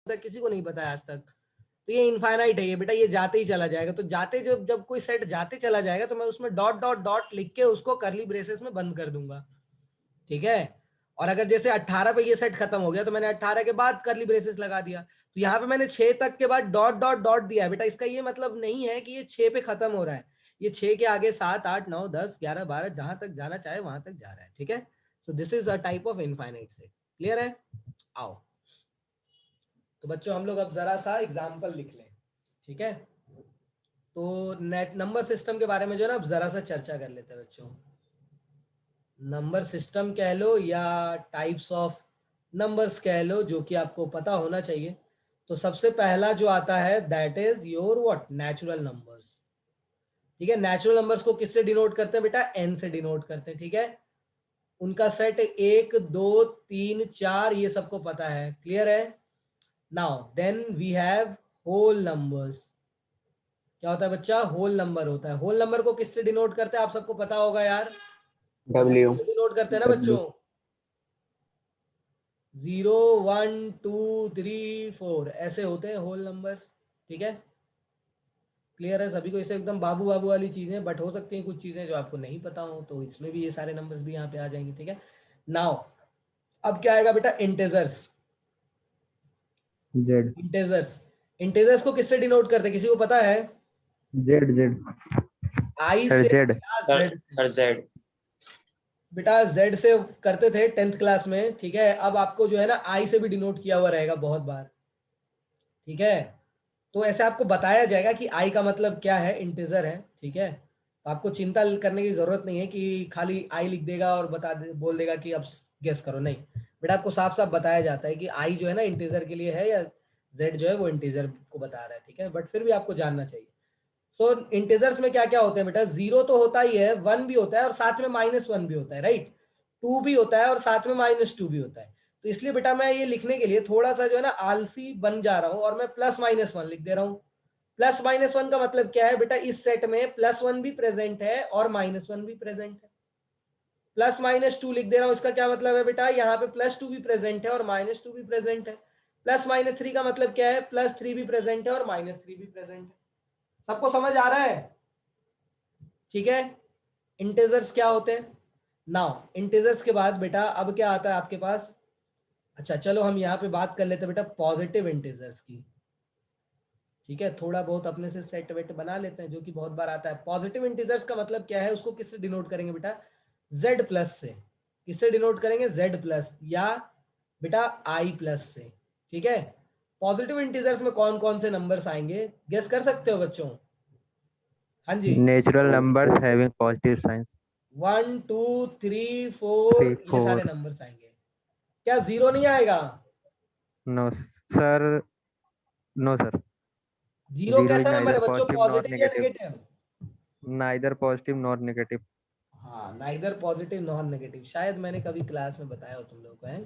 होता है किसी को नहीं पता है आज तक। तो ये इनफाइनाइट है ये बेटा, ये जाते ही चला जाएगा। तो जाते जब जब कोई सेट जाते चला जाएगा तो मैं उसमें डॉट डॉट डॉट लिख के उसको करली ब्रेसेस में बंद कर दूंगा, ठीक है। और अगर जैसे 18 पे ये सेट खत्म हो गया तो मैंने 18 के बाद करली ब्रेसेस लगा दिया, तो यहाँ पे मैंने 6 तक के बाद डॉट डॉट डॉट दिया है बेटा। इसका ये मतलब नहीं है कि ये 6 पे खत्म हो रहा है, ये 6 के आगे 7 8 9 10 11 12 जहां तक जाना चाहे वहां तक जा रहा है, ठीक है। So this is a type of infinite set. Clear है? आओ तो बच्चों हम लोग अब जरा सा एग्जाम्पल लिख लें, ठीक है। तो नेट नंबर सिस्टम के बारे में जो है ना अब जरा सा चर्चा कर लेते हैं बच्चों। नंबर सिस्टम कह लो या टाइप्स ऑफ नंबर्स कह लो, जो कि आपको पता होना चाहिए। तो सबसे पहला जो आता है that is your what, natural numbers, ठीक है। नेचुरल नंबर्स को किससे डिनोट करते हैं बेटा? एन से डिनोट करते हैं, ठीक है। उनका सेट 1 2 3 4 ये सबको पता है, क्लियर है। Now then we have whole numbers. क्या होता है बच्चा? होल नंबर होता है। होल नंबर को किससे डिनोट करते हैं? आप सबको पता होगा यार, W डिनोट करते हैं ना बच्चों, 0 1 2 3 4 ऐसे होते हैं होल नंबर, ठीक है। क्लियर है सभी को? इसे एकदम बाबू बाबू वाली चीजें, बट हो सकती हैं कुछ चीजें जो आपको नहीं पता हो, तो इसमें भी ये सारे नंबर्स भी यहाँ पे आ जाएंगे, ठीक है। नाउ अब क्या आएगा बेटा? इंटेजर्स। Z इंटेजर्स, इंटेजर्स को किससे डिनोट करते हैं? किसी को पता है? Z आई सर से Z या सर जेड? Sir Z. बेटा जेड से करते थे 10th क्लास में, ठीक है। अब आपको जो है ना आई से भी डिनोट किया हुआ रहेगा बहुत बार, ठीक है। तो ऐसे आपको बताया जाएगा कि आई का मतलब क्या है, इंटीजर है, ठीक है। तो आपको चिंता करने की जरूरत नहीं है कि खाली आई लिख देगा और बोल देगा कि अब गेस करो, नहीं बेटा। आपको साफ साफ बताया जाता है कि आई जो है ना इंटीजर के लिए है, या जेड जो है वो इंटीजर को बता रहा है, ठीक है। बट फिर भी आपको जानना चाहिए। सो इंटीजर्स में क्या क्या होते हैं बेटा? 0 तो होता ही है, 1 भी होता है और साथ में -1 भी होता है, राइट। 2 भी होता है और साथ में -2 भी होता है। तो इसलिए बेटा मैं ये लिखने के लिए थोड़ा सा जो है ना आलसी बन जा रहा हूं और मैं +-1 लिख दे रहा हूं। +-1 का मतलब क्या है बेटा? इस सेट में +1 भी प्रेजेंट है और -1 भी प्रेजेंट है। +-2 लिख दे रहा हूं, इसका क्या मतलब है बेटा? यहाँ पे +2 भी प्रेजेंट है और -2 भी प्रेजेंट है। +-3 का मतलब क्या है? +3 भी प्रेजेंट है और -3 भी प्रेजेंट है। सबको समझ आ रहा है? ठीक है। इंटीजर्स क्या होते हैं? नाउ इंटीजर्स के बाद बेटा अब क्या आता है आपके पास? अच्छा चलो हम यहाँ पे बात कर लेते हैं बेटा पॉजिटिव इंटीजर्स की, ठीक है। थोड़ा बहुत अपने से सेट वेट बना लेते हैं, जो कि बहुत बार आता है। पॉजिटिव इंटीजर्स का मतलब क्या है? उसको किससे डिनोट करेंगे बेटा? Z प्लस से। किससे डिनोट करेंगे? Z प्लस या बेटा I प्लस से, ठीक है। पॉजिटिव इंटीजर्स में कौन कौन से नंबर्स आएंगे, गेस कर सकते हो बच्चों? हाँ जी, natural numbers having positive signs 1 2 3 4 3 ये सारे 4 नंबर्स आएंगे। क्या 0 नहीं आएगा? no sir no sir 0 0 is कैसा नंबर neither है बच्चों? positive nor पॉजिटिव या negative negative? neither positive nor negative हाँ, नाइदर पॉजिटिव नॉन नेगेटिव। शायद मैंने कभी क्लास में बताया हो तुम लोगों को, है?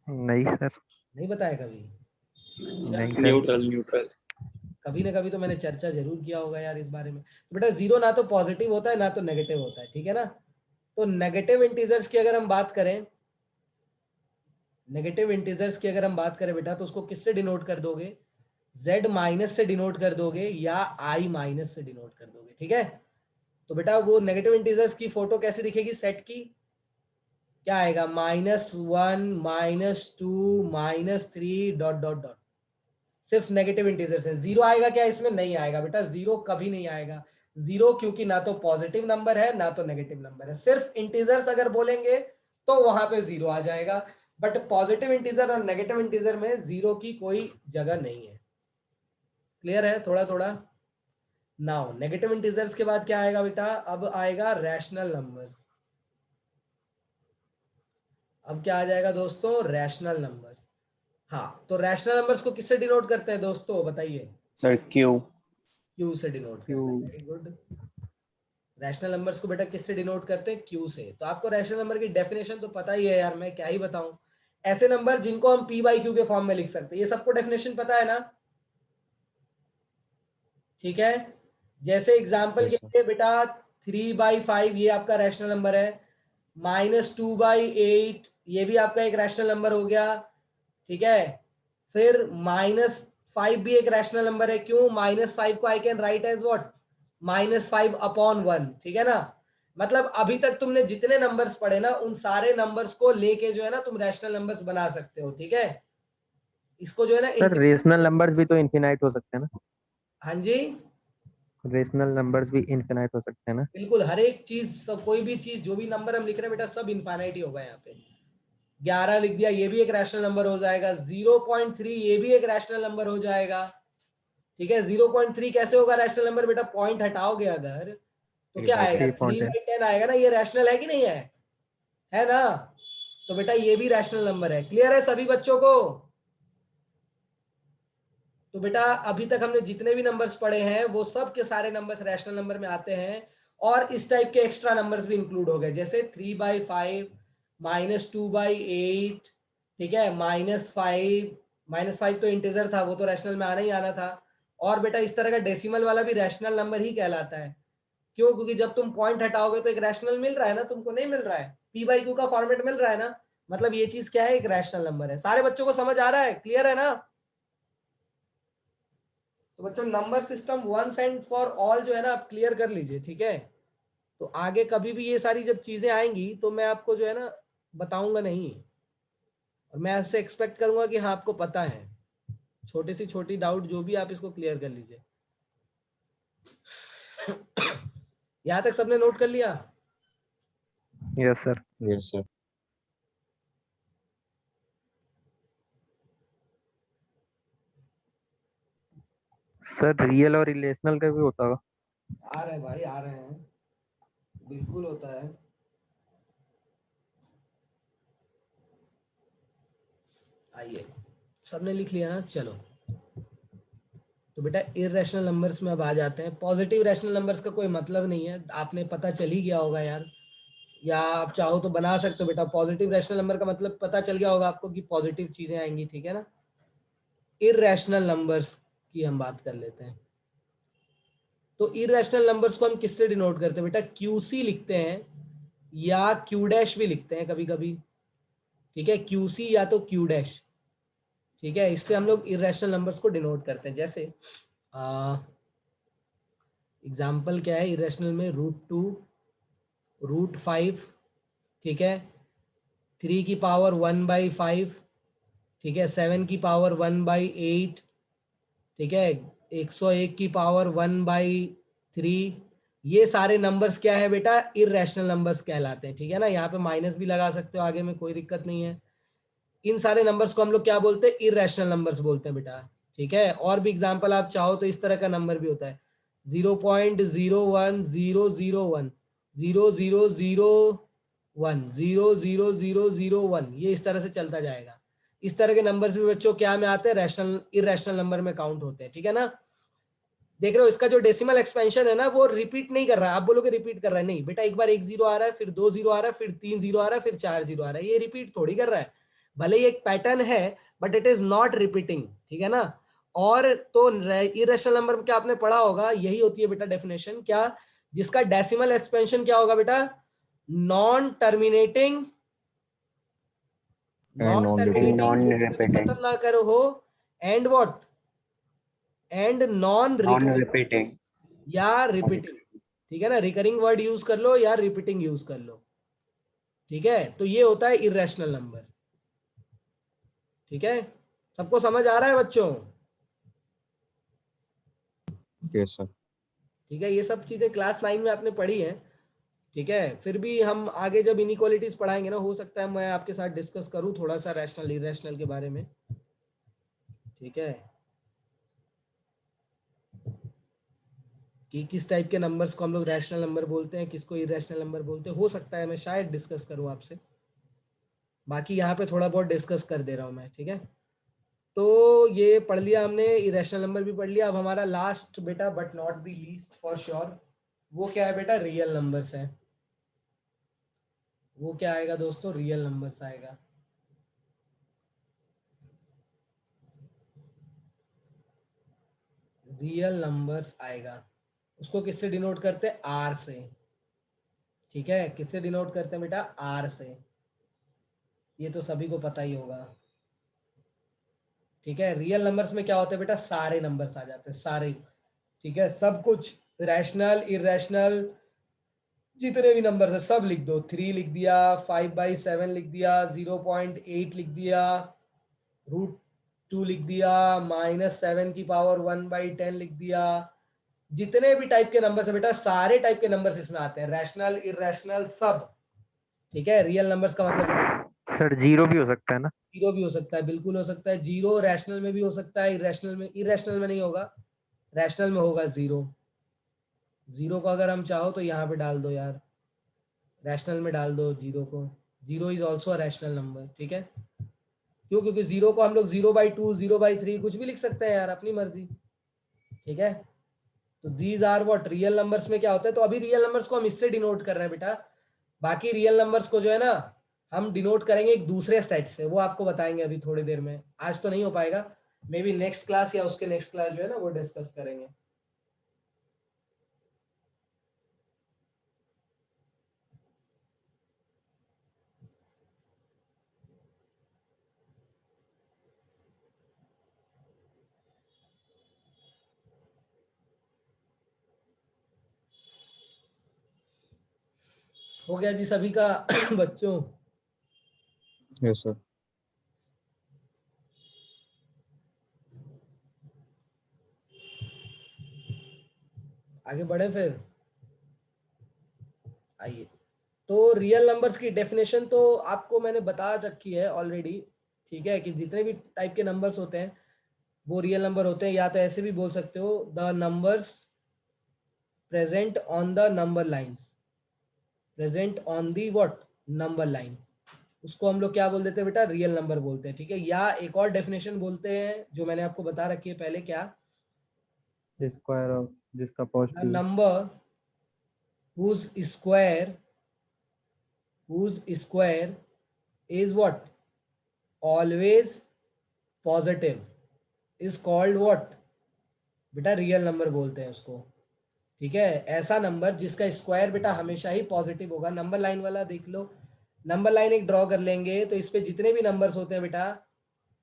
नहीं सर नहीं बताया कभी? अच्छा, नहीं सर न्यूट्रल न्यूट्रल। कभी ना कभी तो मैंने चर्चा जरूर किया होगा यार इस बारे में। तो बेटा 0 ना तो पॉजिटिव होता है ना तो नेगेटिव होता है, ठीक है ना। तो नेगेटिव इंटीजर्स की अगर हम बात करें, नेगेटिव इंटीजर्स की अगर हम बात करें बेटा, तो उसको किससे डिनोट कर दोगे? Z माइनस से डिनोट कर दोगे या I माइनस से डिनोट कर दोगे, ठीक है। तो बेटा वो नेगेटिव इंटीजर्स की फोटो कैसी दिखेगी सेट की? क्या आएगा? -1 -2 -3 डॉट डॉट डॉट। सिर्फ नेगेटिव इंटीजर्स है। 0 आएगा क्या इसमें? नहीं आएगा बेटा, 0 कभी नहीं आएगा। 0 क्योंकि ना तो पॉजिटिव नंबर है ना तो नेगेटिव नंबर है। सिर्फ इंटीजर्स अगर बोलेंगे तो वहां पे 0 आ जाएगा, बट पॉजिटिव इंटीजर और नेगेटिव इंटीजर में 0 की कोई जगह नहीं है। क्लियर है थोड़ा थोड़ा? नाउ नेगेटिव इंटीजर्स के बाद क्या आएगा बेटा? अब आएगा रैशनल नंबर्स। अब क्या आ जाएगा दोस्तों? Rational numbers. हाँ, तो रैशनल नंबर्स को किससे डिनोट करते हैं दोस्तों, बताइए? Sir Q. क्यू से डिनोट करते हैं, Q very good. Rational numbers को बेटा किससे डिनोट करते हैं? क्यू से। तो आपको रैशनल नंबर की डेफिनेशन तो पता ही है यार, मैं क्या ही बताऊं। ऐसे नंबर जिनको हम पी बाई क्यू के फॉर्म में लिख सकते हैं, ये सबको डेफिनेशन पता है ना? ठीक है। जैसे एग्जांपल के यस सर। लिए बेटा 3/5 ये आपका रैशनल नंबर है। -2/8 ये भी आपका एक रैशनल नंबर हो गया, ठीक है। फिर -5 भी एक रैशनल नंबर है। क्यों? -5 को I can write as what, -5/1, ठीक है ना। मतलब अभी तक तुमने जितने नंबर्स पढ़े ना, उन सारे नंबर्स को लेके जो है ना तुम रैशनल नंबर्स बना सकते हो, ठीक है। इसको जो है ना सर रेशनल नंबर्स भी तो इनफिनाइट हो सकते हैं ना। हाँ जी, रेशनल नंबर्स भी इनफिनाइट हो सकते हैं ना। बिल्कुल। हर एक चीज, सब कोई भी चीज, जो भी नंबर हम लिख रहे हैं बेटा, सब इनफाइनाइट ही होगा। यहाँ पे 11 लिख दिया, ये भी एक रैशनल नंबर हो जाएगा। 0.3 ये भी एक रैशनल नंबर हो जाएगा, ठीक है। 0.3 कैसे होगा रैशनल नंबर बेटा? पॉइंट हटाओगे अगर तो क्या आएगा? 3.10 3/10 आएगा ना। ये रैशनल है कि नहीं है ना। तो बेटा ये भी रैशनल नंबर है। क्लियर है सभी बच्चों को? तो बेटा अभी तक हमने जितने भी नंबर्स पढ़े हैं वो सब के सारे नंबर्स रैशनल नंबर में आते हैं। और इस टाइप के एक्स्ट्रा नंबर्स भी इंक्लूड हो गए, जैसे 3/5, -2/8, ठीक है, -5। -5 तो इंटीजर था, वो तो रैशनल में आना ही आना था। और बेटा इस तरह का डेसिमल वाला भी रैशनल नंबर ही कहलाता है। क्यों? क्योंकि जब तुम पॉइंट हटाओगे तो एक रैशनल मिल रहा है ना, तुमको नहीं मिल रहा है, p/q का फॉर्मेट मिल रहा है ना। मतलब ये चीज क्या है? एक रैशनल नंबर है। सारे बच्चों को समझ आ रहा है? क्लियर है ना? तो बच्चों number system once and for all जो है ना आप क्लियर कर लीजिए, ठीक है। तो आगे कभी भी ये सारी जब चीजें आएंगी तो मैं आपको जो है ना बताऊंगा नहीं, और मैं आपसे एक्सपेक्ट करूंगा कि हाँ आपको पता है। छोटी सी छोटी डाउट जो भी, आप इसको क्लियर कर लीजिए। यहाँ तक सबने नोट कर लिया? Yes sir. Yes sir. Sir real और रिलेशनल का भी होता होगा। आ रहे हैं भाई, आ रहे हैं, बिल्कुल होता है। आइए, सबने लिख लिया ना? चलो, तो बेटा इरेशनल नंबर्स में अब आ जाते हैं। पॉजिटिव रैशनल नंबर्स का कोई मतलब नहीं है, आपने पता चल ही गया होगा यार। या आप चाहो तो बना सकते हो बेटा। पॉजिटिव रैशनल नंबर का मतलब पता चल गया होगा आपको कि पॉजिटिव चीजें आएंगी, ठीक है ना। इरेशनल नंबर्स की हम बात कर लेते हैं। तो इरेशनल नंबर्स को हम किससे डिनोट करते हैं बेटा? QC लिखते हैं या Q' भी लिखते हैं कभी कभी, ठीक है। QC या तो Q', ठीक है। इससे हम लोग इरेशनल नंबर्स को डिनोट करते हैं। जैसे एग्जाम्पल क्या है इरेशनल में? √2, √5, ठीक है, 3 की पावर 1/5, ठीक है, 7 की पावर 1/8, ठीक है, 101 की पावर 1/3। ये सारे नंबर्स क्या है बेटा? इरेशनल नंबर्स कहलाते हैं, ठीक है ना। यहाँ पे माइनस भी लगा सकते हो आगे में, कोई दिक्कत नहीं है। इन सारे नंबर्स को हम लोग क्या बोलते हैं? इरेशनल नंबर्स बोलते हैं बेटा, ठीक है। और भी एग्जाम्पल आप चाहो तो इस तरह का नंबर भी होता है 0.01001, 0001, 00001, ये इस तरह से चलता जाएगा। इस तरह के नंबर्स भी बच्चों क्या में आते हैं? रैशनल, इरेशनल नंबर में काउंट होते हैं, ठीक है ना। देख रहे हो इसका जो डेसिमल एक्सपेंशन है ना, वो रिपीट नहीं कर रहा है। आप बोलोगे रिपीट कर रहा है, नहीं बेटा। एक बार 1 0 आ रहा है, फिर 2 0 आ रहा है, फिर 3 0 आ रहा है, फिर 4 0 आ रहा है। ये रिपीट थोड़ी कर रहा है। भले ही एक पैटर्न है, but it is not repeating, ठीक है ना। और तो इरेशनल नंबर में क्या आपने पढ़ा होगा, यही होती है बेटा डेफिनेशन, क्या? जिसका डेसिमल एक्सपेंशन क्या होगा बेटा? Non terminating, and non non terminating repeating. जो कभी खत्म ना करो हो, and what, and non non recurring repeating. या रिपीटिंग, ठीक है ना। रिकरिंग वर्ड यूज कर लो या रिपीटिंग यूज कर लो, ठीक है। तो ये होता है इरेशनल नंबर, ठीक है। सबको समझ आ रहा है बच्चों? Yes sir. ठीक है, ये सब चीजें क्लास 9 में आपने पढ़ी है, ठीक है। फिर भी हम आगे जब इनइक्वालिटीज पढ़ाएंगे ना, हो सकता है मैं आपके साथ डिस्कस करूं थोड़ा सा रैशनल इरेशनल के बारे में, ठीक है, कि किस टाइप के नंबर्स को हम लोग रैशनल नंबर बोलते हैं, किसको इरेशनल नंबर बोलते हैं। हो सकता है मैं शायद डिस्कस करूं आपसे, बाकी यहाँ पे थोड़ा बहुत डिस्कस कर दे रहा हूँ मैं, ठीक है। तो ये पढ़ लिया हमने, इरेशनल नंबर भी पढ़ लिया। अब हमारा लास्ट बेटा, but not the least for sure, वो क्या है बेटा? रियल नंबर्स है। वो क्या आएगा दोस्तों? रियल नंबर्स आएगा। रियल नंबर्स आएगा। उसको किससे डिनोट करते हैं? आर से, ठीक है। किससे डिनोट करते हैं बेटा? आर से। ये तो सभी को पता ही होगा। ठीक है। रियल नंबर्स में क्या होता है बेटा, सारे नंबर्स आ जाते हैं, सारे, ठीक है, सब कुछ, रैशनल, इरेशनल, जितने भी नंबर है सब लिख दो। 3 लिख दिया, 5/7 लिख दिया, 0.8 लिख दिया, √2 लिख दिया, -7 की पावर 1/10 लिख दिया। जितने भी टाइप के नंबर्स है बेटा, सारे टाइप के नंबर्स इसमें आते हैं, रैशनल, इरेशनल, सब। ठीक है। रियल नंबर्स का मतलब सर जीरो भी हो सकता है ना? जीरो भी हो सकता है, बिल्कुल हो सकता है। जीरो रैशनल में भी हो सकता है, इरेशनल में नहीं होगा, रैशनल में होगा जीरो। जीरो को अगर हम चाहो तो यहाँ पे डाल दो यार, रैशनल में डाल दो जीरो को। Zero is also a rational number, ठीक है। क्यों? क्योंकि जीरो को हम लोग 0/2, 0/3 कुछ भी लिख सकते हैं यार, अपनी मर्जी। ठीक है। तो these are what real numbers में क्या होता है। तो अभी रियल नंबर्स को हम इससे डिनोट कर रहे हैं बेटा। बाकी रियल नंबर्स को जो है ना, हम डिनोट करेंगे एक दूसरे सेट से, वो आपको बताएंगे अभी थोड़ी देर में। आज तो नहीं हो पाएगा, मे बी नेक्स्ट क्लास या उसके नेक्स्ट क्लास जो है ना, वो डिस्कस करेंगे। हो गया जी सभी का बच्चों? Yes sir. आगे बढ़े फिर, आइए। तो रियल नंबर्स की डेफिनेशन तो आपको मैंने बता रखी है ऑलरेडी। ठीक है, कि जितने भी टाइप के नंबर्स होते हैं वो रियल नंबर होते हैं, या तो ऐसे भी बोल सकते हो, the numbers present on the number lines, present on the what, number line, उसको हम लोग क्या बोल देते हैं बेटा, रियल नंबर बोलते हैं। ठीक है। या एक और डेफिनेशन बोलते हैं जो मैंने आपको बता रखी है पहले, क्या, स्क्वायर ऑफ जिसका the positive. Number whose square is what, always positive, is called what बेटा, रियल नंबर बोलते हैं उसको। ठीक है। ऐसा नंबर जिसका स्क्वायर बेटा हमेशा ही पॉजिटिव होगा। नंबर लाइन वाला देख लो, नंबर लाइन एक ड्रॉ कर लेंगे तो इस पे जितने भी नंबर्स होते हैं बेटा,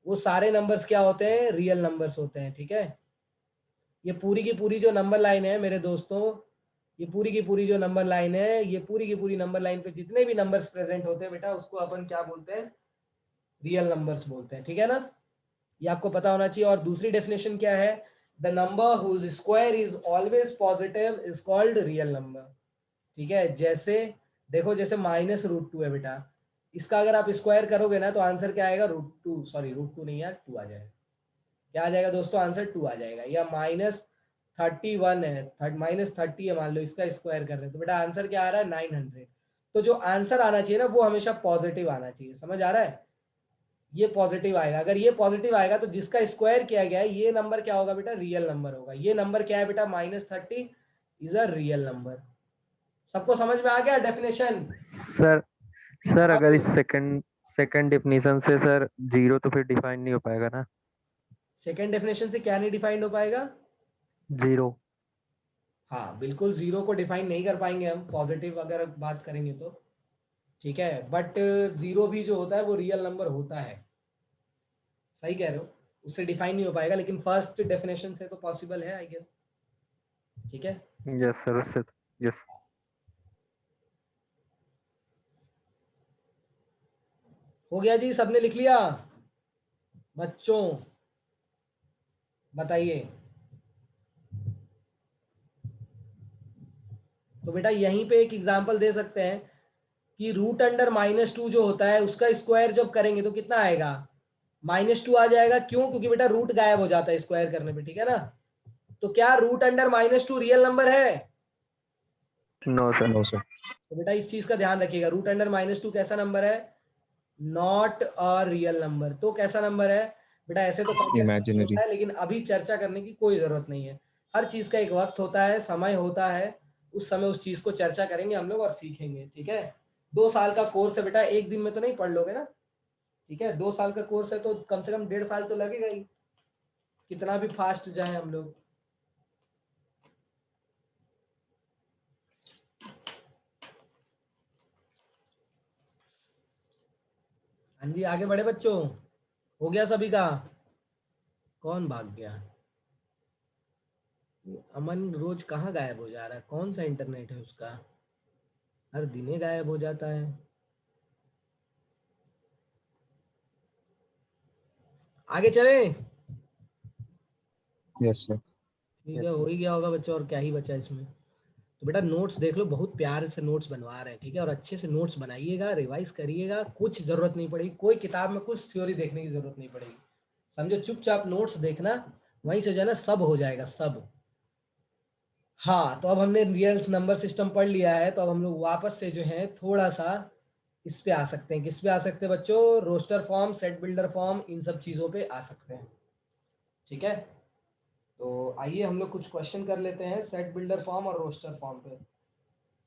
वो सारे नंबर्स क्या होते हैं, रियल नंबर्स होते हैं। ठीक है। ये पूरी की पूरी जो नंबर लाइन है मेरे दोस्तों, ये पूरी की पूरी जो नंबर लाइन है, ये पूरी की पूरी नंबर लाइन पे जितने भी नंबर्स प्रेजेंट होते हैं बेटा, उसको अपन क्या बोलते हैं, रियल नंबर्स बोलते हैं। ठीक है ना, ये आपको पता होना चाहिए। और दूसरी डेफिनेशन क्या है, the number whose square is always positive is called real number. ठीक है। जैसे देखो, जैसे -√2 है बेटा, इसका अगर आप स्क्वायर करोगे ना तो आंसर क्या आएगा, √2, सॉरी √2 नहीं यार, 2 आ जाएगा। क्या आ जाएगा दोस्तों, आंसर 2 आ जाएगा। या -31 है, -30 है मान लो, इसका स्क्वायर कर रहे हैं तो बेटा आंसर क्या आ रहा है, 900। तो जो आंसर आना चाहिए ना वो हमेशा पॉजिटिव आना चाहिए, समझ आ रहा है। ये पॉजिटिव आएगा, अगर ये पॉजिटिव आएगा तो जिसका स्क्वायर किया गया है ये नंबर क्या होगा बेटा, रियल नंबर होगा। ये नंबर क्या है बेटा, -30 इज अ रियल नंबर। सबको समझ में आ गया डेफिनेशन? सर सर अगर इस सेकंड सेकंड डेफिनेशन से सर जीरो तो फिर डिफाइन नहीं हो पाएगा ना? सेकेंड डेफिनेशन से क्या नहीं डिफाइंड हो पाएगा? जीरो। हाँ बिल्कुल, जीरो को डिफाइन नहीं कर पाएंगे हम, पॉजिटिव अगर बात करेंगे तो। ठीक है। बट जीरो भी जो होता है वो रियल नंबर होता है, सही कह रहे हो, उससे डिफाइन नहीं हो पाएगा, लेकिन फर्स्ट डेफिनेशन से तो पॉसिबल है आई गेस। ठीक है। यस सर, उससे यस। हो गया जी, सबने लिख लिया बच्चों, बताइए। तो बेटा यहीं पे एक एग्जांपल दे सकते हैं कि √√2 जो होता है उसका स्क्वायर जब करेंगे तो कितना आएगा, -2 आ जाएगा। क्यों? क्योंकि बेटा रूट गायब हो जाता है स्क्वायर करने पे। ठीक है ना। तो क्या √2 रियल नंबर है? No sir. No sir. तो बेटा इस चीज का ध्यान रखिएगा, √2 कैसा नंबर है, नॉट अ रियल नंबर। तो कैसा नंबर है बेटा, ऐसे तो कॉम्प्लेक्स इमेजिनरी। होता है, लेकिन अभी चर्चा करने की कोई जरूरत नहीं है। हर चीज का एक वक्त होता है, समय होता है, उस समय उस चीज को चर्चा करेंगे हम लोग और सीखेंगे। ठीक है। 2 साल का कोर्स है बेटा, एक दिन में तो नहीं पढ़ लोगे ना। ठीक है। 2 साल का कोर्स है तो कम से कम 1.5 साल तो लगेगा ही, कितना भी फास्ट जाए हम लोग। हाँ जी, आगे बढ़े बच्चों, हो गया सभी का? कौन भाग गया? अमन रोज कहाँ गायब हो जा रहा है? कौन सा इंटरनेट है उसका? हर दिन ही गायब हो जाता है। आगे चलें? Yes, sir. ठीक है, Yes, हो sir. ही गया होगा बच्चों, और क्या ही बचा इसमें। तो बेटा नोट्स देख लो, बहुत प्यार से नोट्स बनवा रहे हैं, ठीक है, और अच्छे से नोट्स बनाइएगा, रिवाइज करिएगा, कुछ जरूरत नहीं पड़ेगी, कोई किताब में कुछ थ्योरी देखने की जरूरत नहीं पड़ेगी, समझे? चुपचाप नोट्स देखना, वहीं से जो है ना सब हो जाएगा, सब। हाँ, तो अब हमने रियल नंबर सिस्टम पढ़ लिया है, तो अब हम लोग वापस से जो है थोड़ा सा इस पे आ सकते हैं। किस पे आ सकते हैं बच्चों? Roster form, set builder form, इन सब चीज़ों पे आ सकते हैं, ठीक है। तो आइए हम लोग कुछ क्वेश्चन कर लेते हैं सेट बिल्डर फॉर्म और रोस्टर फॉर्म पे।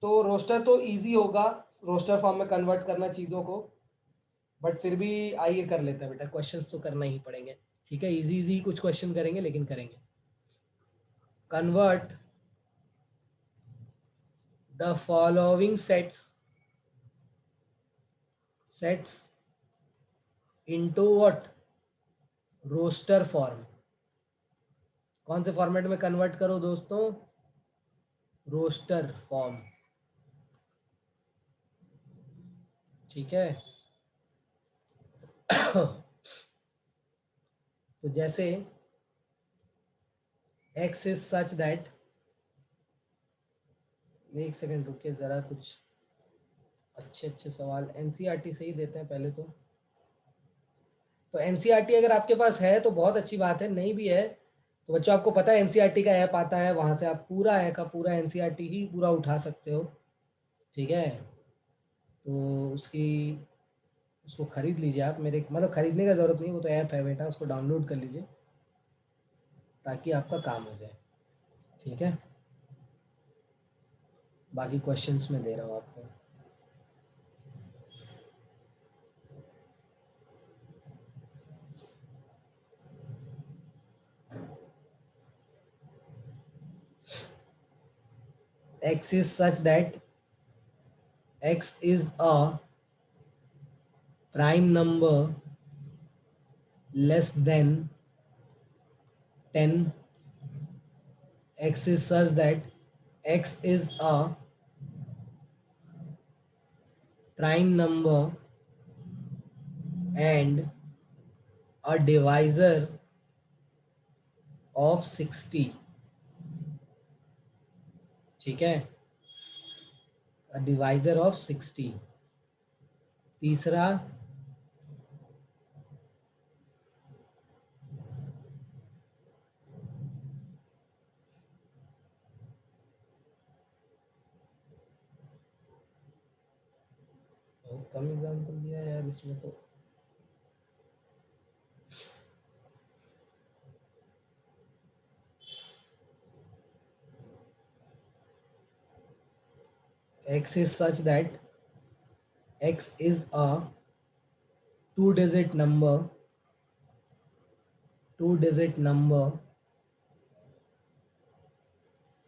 तो रोस्टर तो इजी होगा, रोस्टर फॉर्म में कन्वर्ट करना चीज़ों को, बट फिर भी आइए कर लेते हैं बेटा, क्वेश्चंस तो करना ही पड़ेंगे, ठीक है। इजी इजी कुछ क्वेश्चन करेंगे, लेकिन करेंगे। Convert the following sets into what? Roster form. कौन से फॉर्मेट में कन्वर्ट करो दोस्तों? रोस्टर फॉर्म, ठीक है। तो जैसे x इज सच दैट, एक सेकंड रुकिए जरा, कुछ अच्छे अच्छे सवाल एनसीईआरटी से ही देते हैं पहले तो एनसीईआरटी अगर आपके पास है तो बहुत अच्छी बात है, नहीं भी है तो बच्चों आपको पता है एनसीईआरटी का ऐप आता है, वहां से आप पूरा है का पूरा एनसीईआरटी ही पूरा उठा सकते हो, ठीक है। तो उसको खरीद लीजिए आप, मेरे मतलब खरीदने का ज़रूरत नहीं, वो तो ऐप है बेटा, उसको डाउनलोड कर लीजिए ताकि आपका काम हो जाए, ठीक है। बाकी क्वेश्चंस में दे रहा हूँ आपको। x is such that x is a prime number less than 10. X is such that x is a prime number and a divisor of 60, ठीक है, a divisor of 60। तीसरा, बहुत कम एग्जाम्पल दिया यार इसमें तो। x is such that x is a two-digit number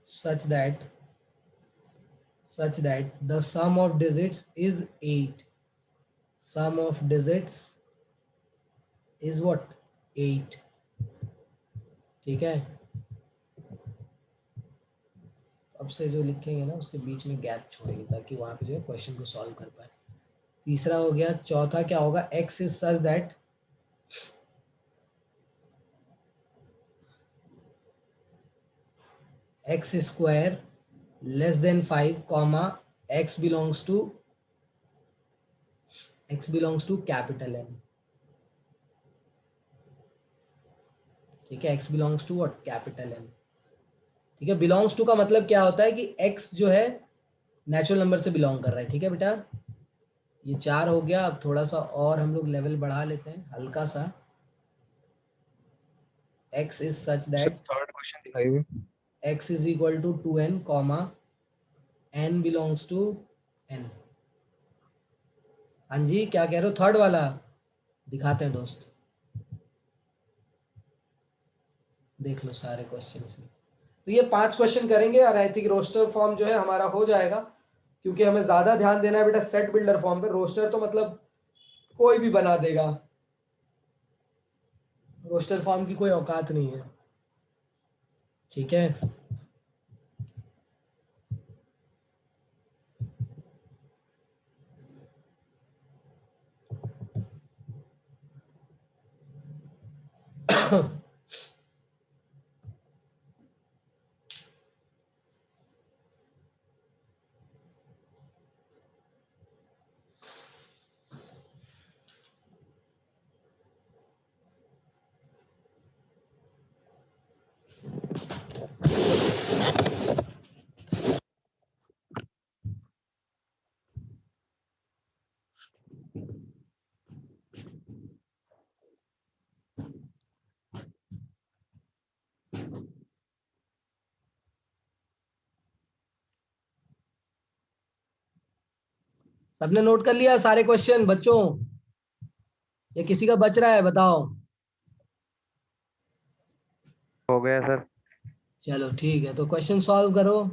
such that the sum of digits is 8. Sum of digits is what? 8, ठीक है। अब से जो लिखेंगे ना उसके बीच में गैप छोड़ेंगे ताकि वहां पे जो है क्वेश्चन को सॉल्व कर पाए। तीसरा हो गया। चौथा क्या होगा? x is such that x square less than 5 comma x belongs to capital N, ठीक है। x belongs to what? Capital N, ठीक है। बिलोंग्स टू का मतलब क्या होता है कि x जो है नेचुरल नंबर से बिलोंग कर रहा है, ठीक है बेटा। ये 4 हो गया। अब थोड़ा सा और हम लोग लेवल बढ़ा लेते हैं हल्का सा। x is such Sir, that third question दिखाइए। x is equal to 2n comma n belongs to n। हाँ जी, क्या कह रहे हो? थर्ड वाला दिखाते हैं दोस्त, देख लो सारे क्वेश्चन से। तो ये 5 क्वेश्चन करेंगे और आई थिंक रोस्टर फॉर्म जो है हमारा हो जाएगा, क्योंकि हमें ज्यादा ध्यान देना है बेटा सेट बिल्डर फॉर्म पे। रोस्टर तो मतलब कोई भी बना देगा, रोस्टर फॉर्म की कोई औकात नहीं है, ठीक है। सबने नोट कर लिया सारे क्वेश्चन बच्चों, या किसी का बच रहा है बताओ? हो गया सर। चलो ठीक है, तो क्वेश्चन सॉल्व करो।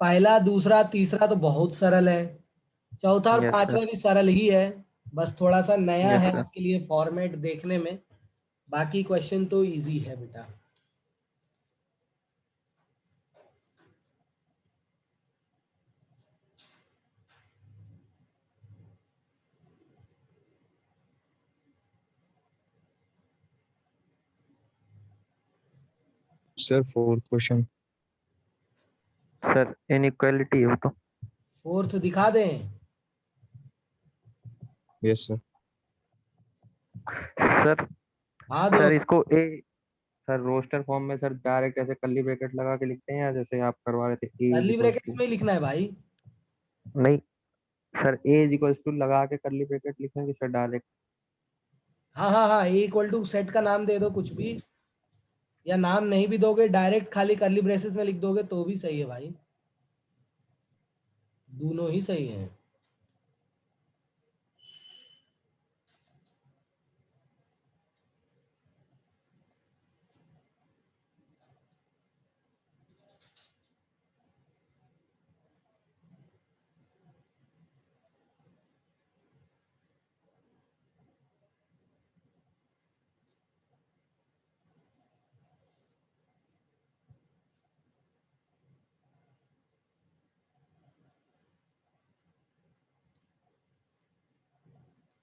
पहला, दूसरा, तीसरा तो बहुत सरल है, चौथा और यस पांचवा सर। भी सरल ही है। बस थोड़ा सा नया यस है सर। आपके लिए फॉर्मेट देखने में, बाकी क्वेश्चन तो इजी है बेटा। Sir fourth question. Sir inequality है वो तो। फोर्थ दिखा दें? Yes sir. सर हाँ दो। सर इसको ए, सर रोस्टर फॉर्म में सर डायरेक्ट ऐसे कर्ली ब्रैकेट लगा के लिखते हैं, या जैसे आप करवा रहे थे A is curly equal bracket to. में ही लिखना है भाई। नहीं sir, A is equal to लगा के कर्ली ब्रैकेट लिखेंगे सर डायरेक्ट। हाँ हाँ हाँ, ए इक्वल टू सेट का नाम दे दो कुछ भी, या नाम नहीं भी दोगे, डायरेक्ट खाली कर्ली ब्रेसेस में लिख दोगे तो भी सही है भाई, दोनों ही सही है।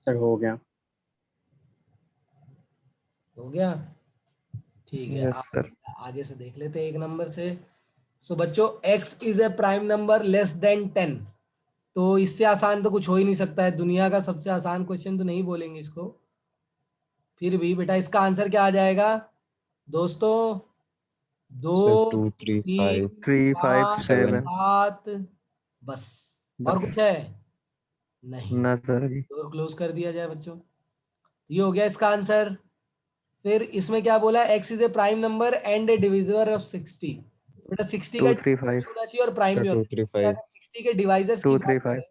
सर हो गया। हो गया, ठीक है। यस आप सर। आगे से देख लेते हैं एक नंबर से। सो बच्चों, x is a prime number less than 10, तो इससे आसान तो कुछ हो ही नहीं सकता है, दुनिया का सबसे आसान क्वेश्चन तो नहीं बोलेंगे इसको, फिर भी बेटा इसका आंसर क्या आ जाएगा दोस्तों? दो, सर 2 3 तीन, 5 3 5 पाँच, 7। 7। सात, बस। और बस। कुछ है? नहीं। ना सर जी। डोर क्लोज कर दिया जाए बच्चों, ये हो गया इसका आंसर। फिर इसमें क्या बोला? X is a prime number and A divisor of 60, तो बेटा 60 का 2 3 डिविजर भी 5। होना चाहिए और प्राइम सर भी होना 2 चाहिए, 3 तो 5। अगर 60 के डिवाइजर्स की 2 बात 3 5। करें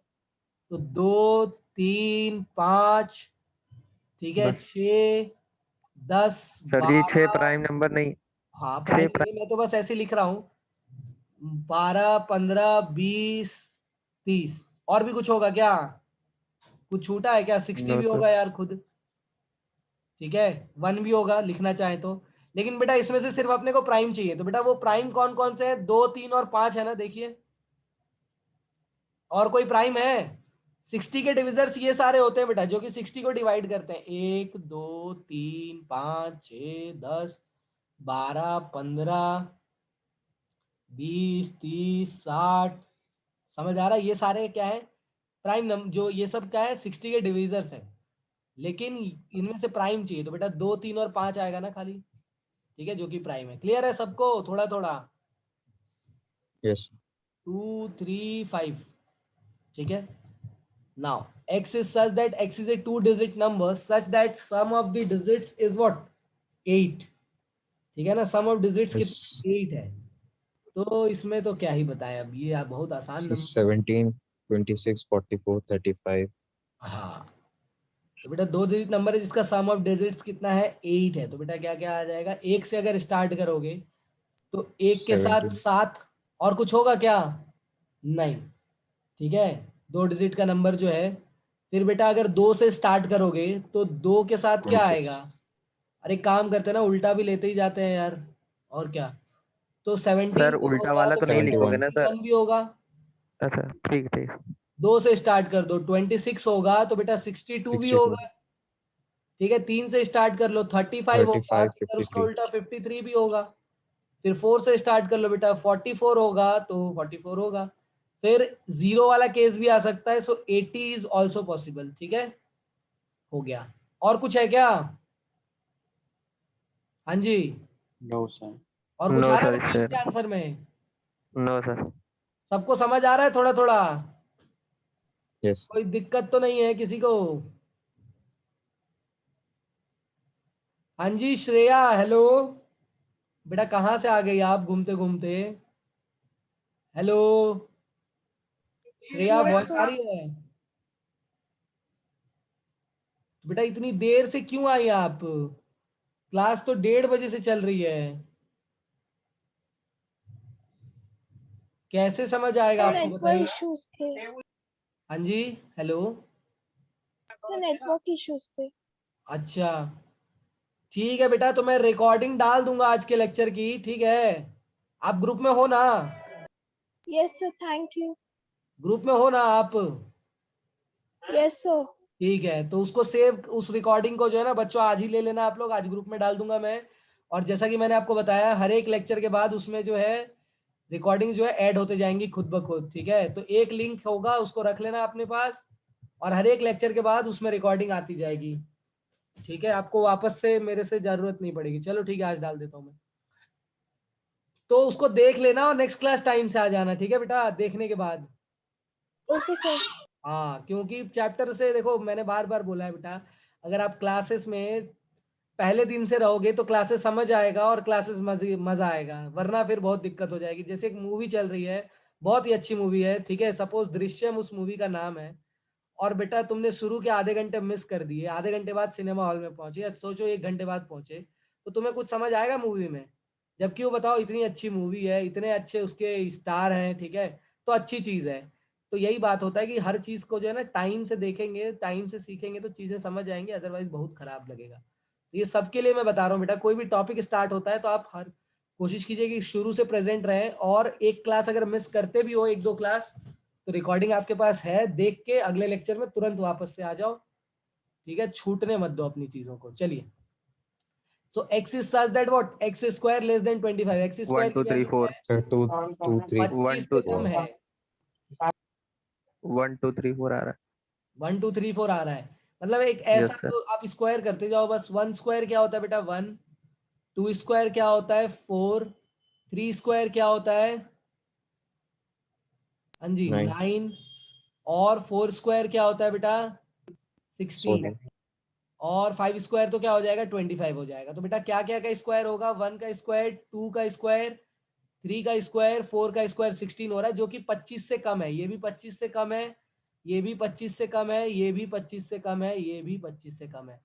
तो 2, 3, 5, ठीक है, बस 6, 10, सर जी, 6 12, प्राइम नंबर नहीं। हाँ 6 प्राइम नहीं, मैं तो बस ऐसे लिख रहा हूँ, 12, 15, 20, 30, और भी कुछ होगा क्या? कुछ छूटा है क्या? 60 नो भी सर। होगा यार खुद, ठीक है, 1 भी होगा लिखना चाहे तो। लेकिन बेटा इसमें से सिर्फ अपने को प्राइम चाहिए, तो बेटा वो प्राइम कौन कौन से हैं? 2, 3 और 5 है ना, देखिए। और कोई प्राइम है? 60 के डिविजर्स ये सारे होते हैं बेटा, जो कि 60 को डिवाइड करते हैं, 1, 2, 3, 5, 6, 10, 12, 15, 20, 30, 60, समझ आ रहा है? ये सारे क्या है? प्राइम नंबर, जो ये सब क्या है? 60 के डिविजर्स है, लेकिन इनमें से प्राइम चाहिए, तो बेटा 2, 3 और 5 आएगा ना खाली, ठीक है, जो कि प्राइम है। क्लियर है सबको? थोड़ा थोड़ा। यस 2, 3, 5, ठीक है। Now x is such that x is a two digit number such that sum of the digits is what? 8, ठीक है ना, sum of digits यस। कितना? 8 है। तो इसमें तो क्या ही बताएं, अब ये बहुत आसान सर नंबर। 17 26 44 35। हाँ, तो बेटा दो डिजिट नंबर है जिसका सम ऑफ डिजिट्स कितना है? 8 है, तो बेटा क्या क्या आ जाएगा? एक से अगर स्टार्ट करोगे तो एक के साथ 17। 7, और कुछ होगा क्या? नहीं, ठीक है, दो डिजिट का नंबर जो है। फिर बेटा अगर 2 से स्टार्ट करोगे तो 2 के साथ क्या आएगा? 26 अरे काम करते ना, उल्टा भी लेते ही जाते हैं यार, और क्या। तो 17 सर हो उल्टा गया वाला तो तो नहीं 71 लिखोगे ना सर? 21 भी होगा। अच्छा ठीक ठीक। 2 से स्टार्ट कर दो, 26 होगा तो बेटा 62 भी 62 होगा। ठीक है, 3 से स्टार्ट कर लो, 35 होगा 35 तो सर उसका 53 उल्टा 53 भी होगा। फिर 4 से स्टार्ट कर लो बेटा, 44 होगा तो 44 होगा। फिर जीरो वाला केस भी आ सकता है, सो 80 इज ऑल्सो पॉसिबल। ठीक है, हो गया। और कुछ है क्या? हाँ जी। No sir. और कुछ नो आ रहा है सर बच्चों सर। इसके आंसर में? No sir. सबको समझ आ रहा है थोड़ा थोड़ा? yes कोई दिक्कत तो नहीं है किसी को? हाँ जी श्रेया, हेलो बेटा, कहाँ से आ गई आप घूमते घूमते? हेलो श्रेया, Yes, वॉइस आ sir. रही है? बेटा इतनी देर से क्यों आई आप? क्लास तो 1:30 बजे से चल रही है। कैसे समझ आएगा सर आपको, नेटवर्क बताइए। इश्यूज थे। हाँ जी, हेलो। सर नेटवर्क इश्यूज थे। अच्छा ठीक है बेटा, तो मैं रिकॉर्डिंग डाल दूंगा आज के लेक्चर की, ठीक है? आप ग्रुप में हो ना? Yes sir, thank you. Group में हो ना आप? Yes sir. ठीक है, तो उसको सेव, उस रिकॉर्डिंग को जो है ना बच्चों आज ही ले लेना आप लोग, आज ग्रुप में डाल दूंगा मैं। और जैसा कि मैंने आपको बताया, हर एक लेक्चर के बाद उसमें जो है रिकॉर्डिंग जो है ऐड होते जाएंगी खुद ब खुद। ठीक है, तो एक लिंक होगा, उसको रख लेना अपने पास, और हर एक लेक्चर के बाद उसमें रिकॉर्डिंग आती जाएगी। ठीक है, आपको वापस से मेरे से जरूरत नहीं पड़ेगी। चलो ठीक है, आज डाल देता हूँ मैं। तो उसको देख लेना और नेक्स्ट क्लास टाइम से आ जाना, ठीक है बेटा, देखने के बाद। Okay sir. हाँ, क्योंकि चैप्टर से देखो, मैंने बार बार बोला है बेटा, अगर आप क्लासेस में पहले दिन से रहोगे तो क्लासेस समझ आएगा और क्लासेस मजा आएगा, वरना फिर बहुत दिक्कत हो जाएगी। जैसे एक मूवी चल रही है, बहुत ही अच्छी मूवी है, ठीक है, सपोज दृश्यम उस मूवी का नाम है, और बेटा तुमने शुरू के आधे घंटे मिस कर दिए, आधे घंटे बाद सिनेमा हॉल में पहुंचे, या सोचो 1 घंटे बाद पहुंचे, तो तुम्हें कुछ समझ आएगा मूवी में? जबकि वो बताओ इतनी अच्छी मूवी है, इतने अच्छे उसके स्टार हैं, ठीक है, तो अच्छी चीज है। तो यही बात होता है कि हर चीज को जो है ना टाइम से देखेंगे, टाइम से सीखेंगे तो चीजें समझ आएंगी, अदरवाइज बहुत खराब लगेगा। तो ये सबके लिए मैं बता रहा हूँ बेटा, कोई भी टॉपिक स्टार्ट होता है तो आप हर कोशिश कीजिए कि शुरू से प्रेजेंट रहें, और एक क्लास अगर मिस करते भी हो, 1-2 क्लास, तो रिकॉर्डिंग आपके पास है, देख के अगले लेक्चर में तुरंत वापस से आ जाओ। ठीक है, छूटने मत दो अपनी चीजों को। चलिए, सो x is such that what x square less than 25, x 1 square की 2 3 वैल्यू 4। sir 2 2 3 25 1 से 2 कम है। 1 2 3 4 आ रहा 1 2 3 4 आ रहा है, मतलब एक है। ऐसा, यस सर। तो आप स्क्वायर करते जाओ बस। 1 स्क्वायर क्या होता है बेटा? 1। 2 स्क्वायर क्या होता है? 4। 3 स्क्वायर क्या होता है? हाँ जी 9 9। और 4 स्क्वायर क्या होता है बेटा? 16। 16 और 5 स्क्वायर तो क्या हो जाएगा? 25 हो जाएगा। तो बेटा क्या क्या का स्क्वायर होगा? 1 का स्क्वायर, 2 का स्क्वायर, 3 का स्क्वायर, 4 का स्क्वायर, 16 हो रहा है, जो कि 25 से कम है। ये भी 25 से कम है, ये भी 25 से कम है, ये भी 25 से कम है, ये भी 25 से कम है।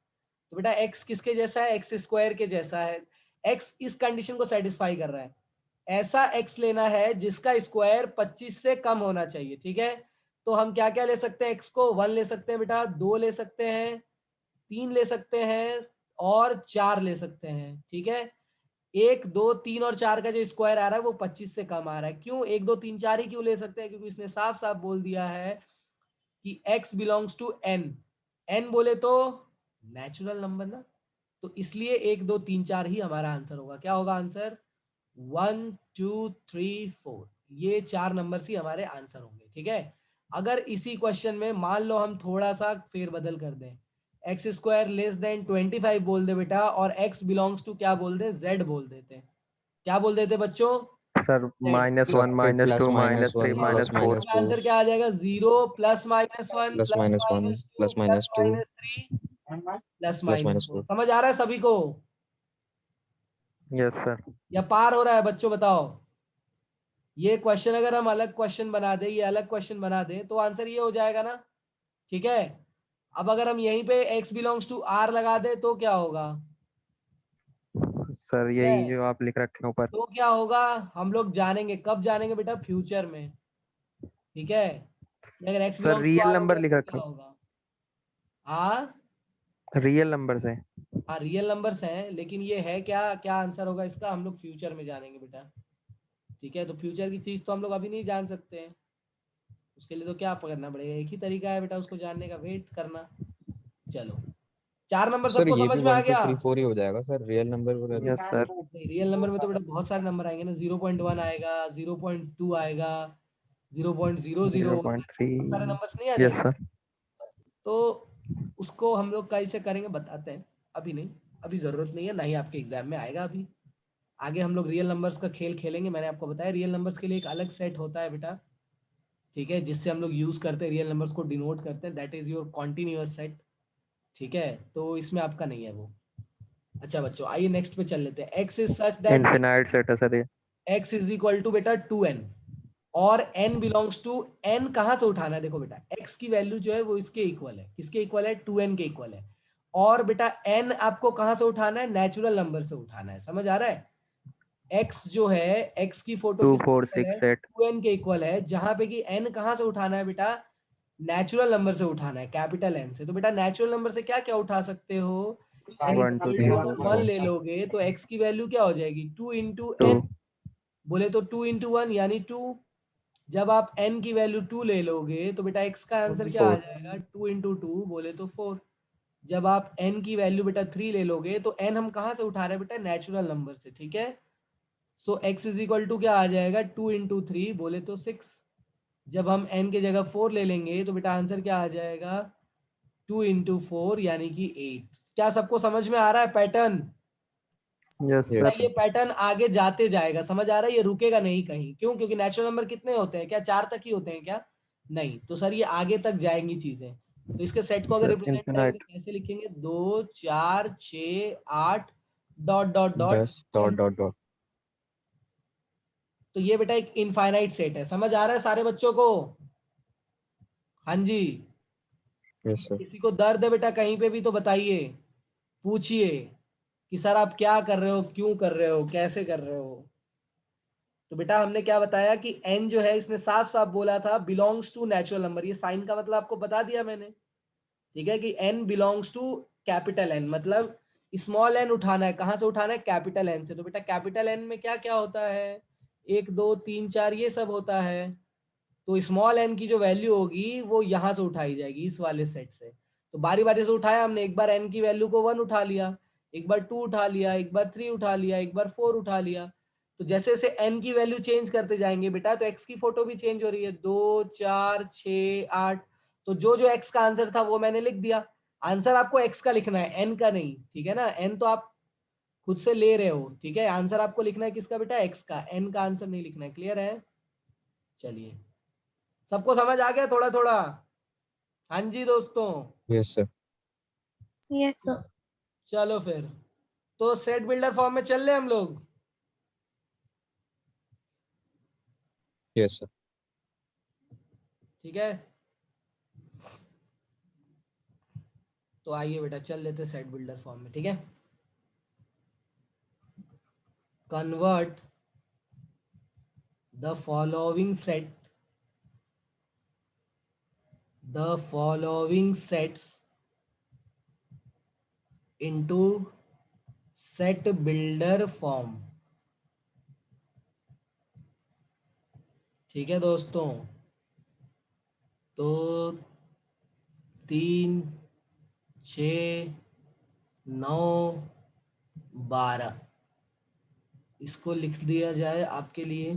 तो बेटा x किसके जैसा है? एक्स स्क्वायर के जैसा है। x इस कंडीशन को सेटिस्फाई कर रहा है। ऐसा x लेना है जिसका स्क्वायर 25 से कम होना चाहिए। ठीक है, तो हम क्या क्या ले सकते हैं? x को 1 ले सकते हैं बेटा, 2 ले सकते हैं, 3 ले सकते हैं, और 4 ले सकते हैं। ठीक है, 1 2 3 और 4 का जो स्क्वायर आ रहा है वो 25 से कम आ रहा है। क्यों 1 2 3 4 ही क्यों ले सकते हैं? क्योंकि इसने साफ साफ बोल दिया है कि x belongs to n। n बोले तो नेचुरल नंबर ना, तो इसलिए 1 2 3 4 ही हमारा आंसर होगा। क्या होगा आंसर? 1 2 3 4, ये 4 नंबर ही हमारे आंसर होंगे। ठीक है, अगर इसी क्वेश्चन में मान लो हम थोड़ा सा फेरबदल कर दें, एक्स स्क्वायर लेस देन 25 बोल दे बेटा, और x बिलोंग्स टू क्या बोल दे? z बोल देते। क्या बोल देते बच्चों? Sir z। -1 sir फिर -2 -3 +-1 हाँ, -4। +-4 आंसर क्या आ जाएगा? 0 +-1 +-1 +-2 +-2 +-3 +-4। +-4 समझ आ रहा है सभी को, यस सर। या पार हो रहा है बच्चों? बताओ, ये क्वेश्चन अगर हम अलग क्वेश्चन बना दे, ये अलग क्वेश्चन बना दे, तो आंसर ये हो जाएगा ना। ठीक है, अब अगर हम यहीं पे x बिलोंग्स टू r लगा दे तो क्या होगा? सर ठीक यही है, जो आप लिख रखे हैं ऊपर। तो क्या होगा? हम लोग जानेंगे, कब जानेंगे बेटा? फ्यूचर में। ठीक है, कि अगर x sir belongs to real r हो नंबर गया लिख तो रखे क्या हैं। होगा? हाँ, रियल नंबर से। हाँ रियल नंबर्स हैं, लेकिन ये है क्या, क्या आंसर होगा इसका हम लोग फ्यूचर में जानेंगे बेटा। ठीक है, तो फ्यूचर की चीज़ तो हम लोग अभी नहीं जान सकते हैं, उसके लिए तो क्या करना पड़ेगा, एक ही तरीका है बेटा उसको जानने का, वेट करना। चलो 4 नंबर सर सबको ये भी समझ में आ 1 2 गया। 3 4 ही हो जाएगा सर, रियल नंबर वगैरह। Yes sir. नहीं रियल नंबर में तो बेटा बहुत सारे नंबर आएंगे ना, 0.1 आएगा, 0.2 आएगा, 0.00 0.3। बहुत सारे नंबर्स नहीं आ यस जाएंगे। सर। तो उसको हम लोग कैसे करेंगे बताते हैं, अभी नहीं, अभी ज़रूरत नहीं है, ना ही आपके एग्जाम में आएगा अभी। आगे हम लोग रियल नंबर्स का खेल खेलेंगे, मैंने आपको बताया रियल नंबर्स के लिए एक अलग सेट होता है बेटा। ठीक है, जिससे हम लोग यूज़ करते हैं, रियल नंबर्स को डिनोट करते हैं, that is your continuous set. ठीक है, तो इसमें आपका नहीं है वो। अच्छा बच्चों आइए नेक्स्ट पे चल लेते हैं। X is such that infinite set है सर ये। एक्स इज इक्वल टू बेटा 2n और n बिलोंग्स टू, n कहाँ से उठाना है, देखो बेटा x की वैल्यू जो है वो इसके इक्वल है, किसके इक्वल है, 2n के इक्वल है। और बेटा n आपको कहाँ से उठाना है, नेचुरल नंबर से उठाना है, समझ आ रहा है। x जो है, x की फोटो 2 किसके 4 इक्वल 6 है, सेट। 2n के इक्वल है, जहां पे कि n कहाँ से उठाना है बेटा, नेचुरल नंबर से उठाना है, कैपिटल N से। तो बेटा नेचुरल नंबर से क्या क्या उठा सकते हो, n 1 2 इक्वल टू 3 अगर 4 1 कौन ले सा? लोगे तो x की वैल्यू क्या हो जाएगी, 2 इंटू 2। n, बोले तो 2 इंटू 1 यानी 2। जब आप n की वैल्यू 2 ले लोगे तो बेटा x का आंसर क्या आ 4। जाएगा, 2 इंटू 2 बोले तो 4। जब आप n की वैल्यू बेटा 3 ले लोगे तो n हम कहाँ से उठा रहे हैं बेटा, नेचुरल नंबर से। ठीक है, सो x इज इक्वल टू क्या आ जाएगा, 2 इंटू 3 बोले तो 6। जब हम n की जगह 4 ले लेंगे तो बेटा आंसर क्या आ जाएगा, 2 इंटू 4 यानी कि 8। क्या सबको समझ में आ रहा है पैटर्न। यस बेटा यस सर। ये सर। पैटर्न आगे जाते जाएगा, समझ आ रहा है, ये रुकेगा नहीं कहीं, क्यों, क्योंकि नेचुरल नंबर कितने होते हैं, क्या 4 तक ही होते हैं क्या, नहीं, तो सर ये आगे तक जाएंगी चीजें। तो इसके सेट को अगर सर रिप्रेजेंट करेंगे इनफिनाइट। तो कैसे लिखेंगे, 2 4 6 8 dot dot dot 10 dot dot dot. तो ये बेटा एक इनफाइनाइट सेट है, समझ आ रहा है सारे बच्चों को। हाँ जी, यस सर। किसी को दर्द है बेटा कहीं पे भी तो बताइए, पूछिए कि सर आप क्या कर रहे हो, क्यों कर रहे हो, कैसे कर रहे हो। तो बेटा हमने क्या बताया कि n जो है, इसने साफ साफ बोला था बिलोंग्स टू नेचुरल नंबर, ये साइन का मतलब आपको बता दिया मैंने। ठीक है, कि n belongs to capital N, मतलब स्मॉल n उठाना है, कहां से उठाना है, कैपिटल N से। तो बेटा कैपिटल N में क्या क्या होता है, 1 2 3 4 ये सब होता है। तो स्मॉल n की जो वैल्यू होगी वो यहाँ से उठाई जाएगी, इस वाले सेट से। तो बारी बारी से उठाया हमने, एक बार n की वैल्यू को 1 उठा लिया, एक बार 2 उठा लिया, एक बार 3 उठा लिया, एक बार 4 उठा लिया। तो जैसे जैसे n की वैल्यू चेंज करते जाएंगे बेटा, तो x की फोटो भी चेंज हो रही है, 2 4 6 8। तो जो जो x का आंसर था वो मैंने लिख दिया। आंसर आपको x का लिखना है, n का नहीं, ठीक है ना, n तो आप खुद से ले रहे हो। ठीक है, आंसर आपको लिखना है किसका बेटा, x का, n का आंसर नहीं लिखना है, क्लियर है। चलिए सबको समझ आ गया थोड़ा थोड़ा। हाँ जी दोस्तों, यस सर। Yes, sir. चलो फिर तो सेट बिल्डर फॉर्म में चल रहे हम लोग। Yes sir. ठीक है, तो आइए बेटा चल लेते सेट बिल्डर फॉर्म में। ठीक है, convert the following sets into set builder form. ठीक है दोस्तों, तो 3 6 9 12 इसको लिख दिया जाए आपके लिए।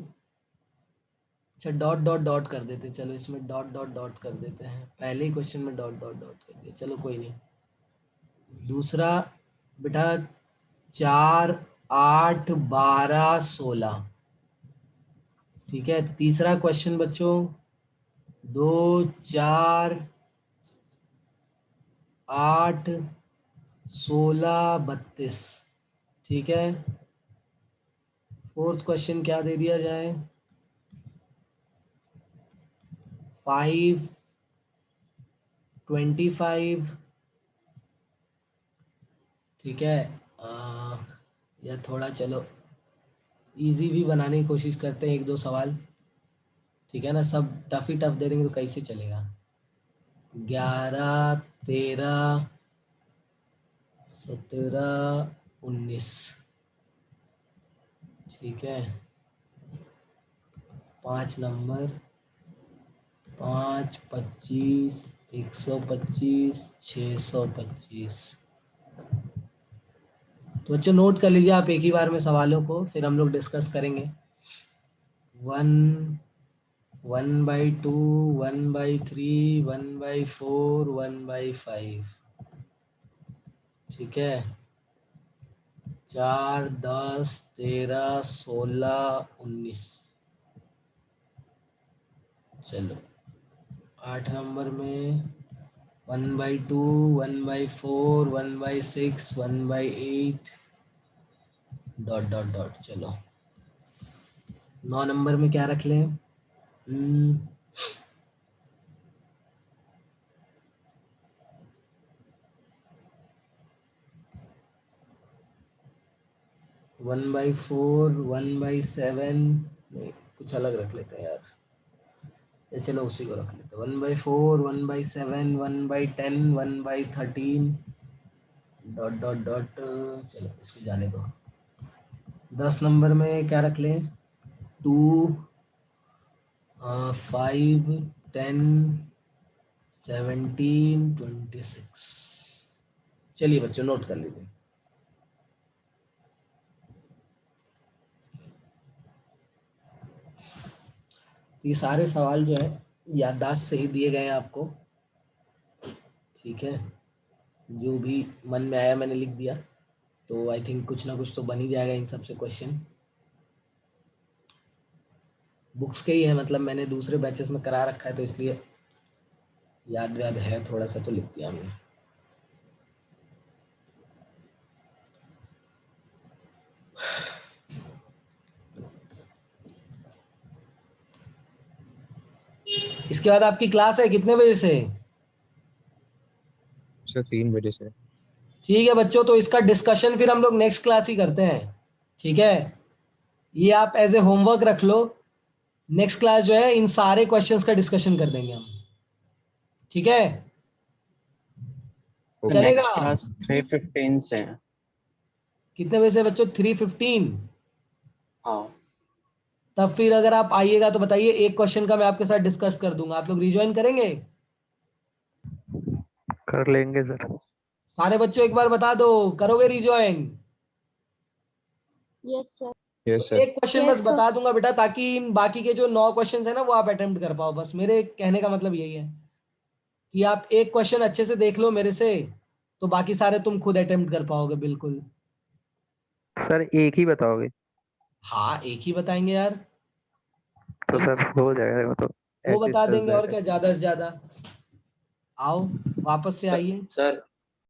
अच्छा डॉट डॉट डॉट कर देते, चलो इसमें डॉट डॉट डॉट कर देते हैं, पहले ही क्वेश्चन में डॉट डॉट डॉट कर दिया, चलो कोई नहीं। दूसरा बेटा 4 8 12 16। ठीक है, तीसरा क्वेश्चन बच्चों 2 4 8 16 32। ठीक है, फोर्थ क्वेश्चन क्या दे दिया जाए, 5 25। ठीक है, या थोड़ा चलो इजी भी बनाने की कोशिश करते हैं, एक दो सवाल। ठीक है ना, सब टफ ही टफ दे देंगे तो कैसे चलेगा। 11 13 17 19, ठीक है। 5 नंबर, 5 25 125 625। तो बच्चों नोट कर लीजिए आप एक ही बार में सवालों को, फिर हम लोग डिस्कस करेंगे। 1 1/2 1/3 1/4 1/5, ठीक है। 4 10 13 16 19। चलो 8 नंबर में 1/2 1/4 1/6 1/8 डॉट डॉट डॉट। चलो 9 नंबर में क्या रख लें? 1/4 1/7, नहीं कुछ अलग रख लेते हैं यार, या चलो उसी को रख लेते हैं। 1/4 1/7 1/10 1/13 डॉट डॉट डॉट। चलो इसको जाने दो। 10 नंबर में क्या रख लें? 2 5 10 17 26। चलिए बच्चों नोट कर लीजिए। ये सारे सवाल जो है याददाश्त से ही दिए गए हैं आपको, ठीक है। जो भी मन में आया मैंने लिख दिया, तो आई थिंक कुछ ना कुछ तो बन ही जाएगा इन सब से क्वेश्चन। बुक्स के ही है, मतलब मैंने दूसरे बैचेस में करा रखा है तो इसलिए याद व्याद है, थोड़ा सा तो लिख दिया हमने। इसके बाद आपकी क्लास है कितने बजे से? सर 3 बजे से। ठीक है बच्चों, तो इसका डिस्कशन फिर हम लोग नेक्स्ट क्लास ही करते हैं, ठीक है। ये आप एज ए होमवर्क रख लो, नेक्स्ट क्लास जो है इन सारे क्वेश्चंस का डिस्कशन कर देंगे हम, ठीक है। ओके चलेगा? नेक्स्ट क्लास 3:15 से है। कितने बजे से बच्चों? 3:15। हाँ तब फिर अगर आप आइएगा तो बताइए, एक क्वेश्चन का मैं आपके साथ डिस्कस कर दूंगा। आप लोग रिज्वाइन करेंगे? कर लेंगे सर। सारे बच्चों एक बार बता दो, करोगे रिज्वाइन? Yes, sir. यस तो सर। एक क्वेश्चन Yes, बस sir. बता दूंगा बेटा, ताकि इन बाकी के जो 9 क्वेश्चन है ना वो आप अटेम्प्ट कर पाओ। बस मेरे कहने का मतलब यही है कि आप एक क्वेश्चन अच्छे से देख लो मेरे से, तो बाकी सारे तुम खुद अटेम्प्ट कर पाओगे बिल्कुल। सर एक ही बताओगे? हाँ एक ही बताएंगे यार, तो सर हो जाएगा वो तो वो एडजस्ट बता कर देंगे और जाएगा। क्या, ज्यादा से ज्यादा। आओ वापस से आइए। सर